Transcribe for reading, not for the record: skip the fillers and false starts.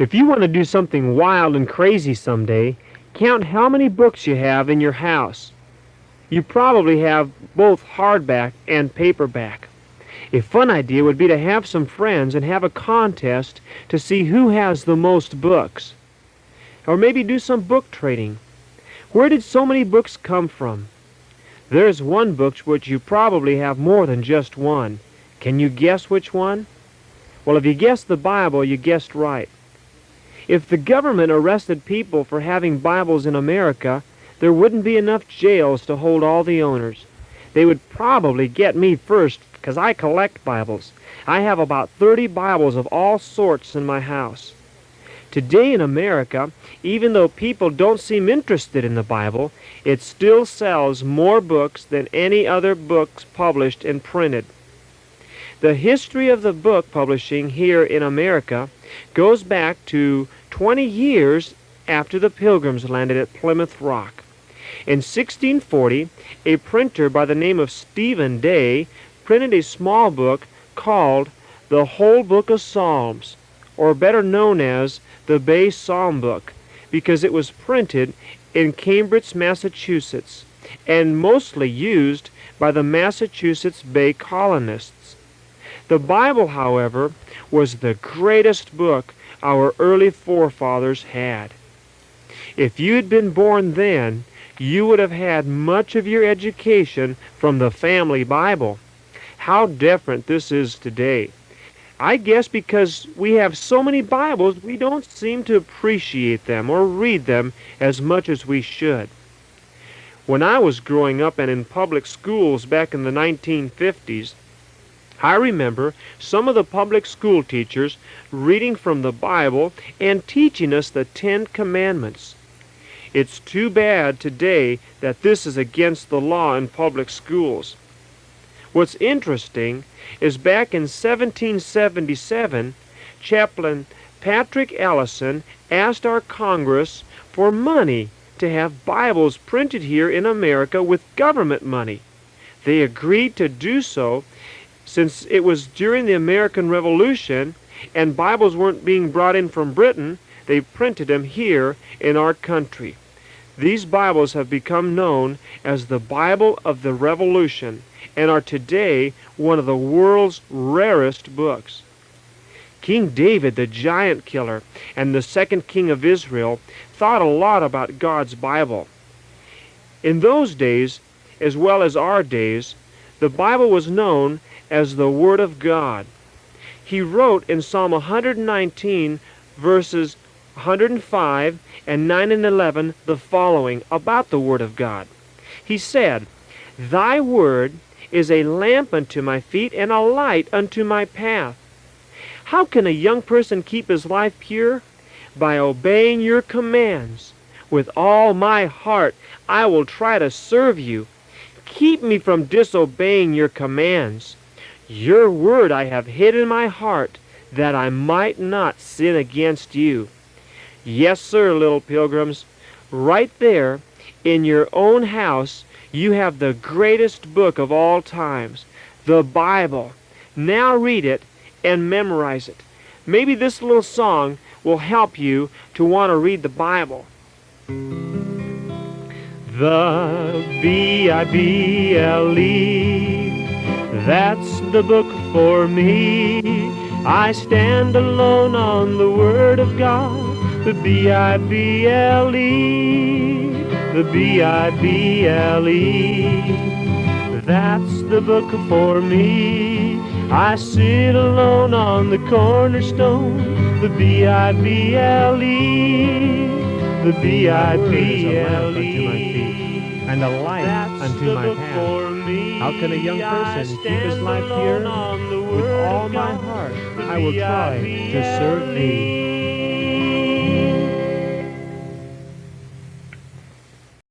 If you want to do something wild and crazy someday, count how many books you have in your house. You probably have both hardback and paperback. A fun idea would be to have some friends and have a contest to see who has the most books. Or maybe do some book trading. Where did so many books come from? There's one book which you probably have more than just one. Can you guess which one? Well, if you guessed the Bible, you guessed right. If the government arrested people for having Bibles in America, there wouldn't be enough jails to hold all the owners. They would probably get me first because I collect Bibles. I have about 30 Bibles of all sorts in my house. Today in America, even though people don't seem interested in the Bible, it still sells more books than any other books published and printed. The history of the book publishing here in America goes back to 20 years after the Pilgrims landed at Plymouth Rock. In 1640, a printer by the name of Stephen Day printed a small book called the Whole Book of Psalms, or better known as the Bay Psalm Book, because it was printed in Cambridge, Massachusetts, and mostly used by the Massachusetts Bay colonists. The Bible, however, was the greatest book our early forefathers had. If you had been born then, you would have had much of your education from the family Bible. How different this is today. I guess because we have so many Bibles, we don't seem to appreciate them or read them as much as we should. When I was growing up and in public schools back in the 1950s, I remember some of the public school teachers reading from the Bible and teaching us the 10 Commandments. It's too bad today that this is against the law in public schools. What's interesting is back in 1777, Chaplain Patrick Ellison asked our Congress for money to have Bibles printed here in America with government money. They agreed to do so since it was during the American Revolution and Bibles weren't being brought in from Britain. They printed them here in our country. These Bibles have become known as the Bible of the Revolution and are today one of the world's rarest books. King David, the giant killer, and the second king of Israel thought a lot about God's Bible. In those days, as well as our days, the Bible was known as the Word of God. He wrote in Psalm 119, verses 105 and 9 and 11 the following about the Word of God. He said, "Thy word is a lamp unto my feet and a light unto my path." How can a young person keep his life pure? By obeying your commands. With all my heart I will try to serve you. Keep me from disobeying your commands. Your word I have hid in my heart, that I might not sin against you. Yes, sir, little pilgrims, right there in your own house you have the greatest book of all times, the Bible. Now read it and memorize it. Maybe this little song will help you to want to read the Bible. The Bible, that's the book for me. I stand alone on the Word of God. The Bible, the Bible, that's the book for me. I sit alone on the cornerstone. The Bible, the Bible, and a light unto my path. How can a young person keep his life pure? With all my heart I will try to serve thee.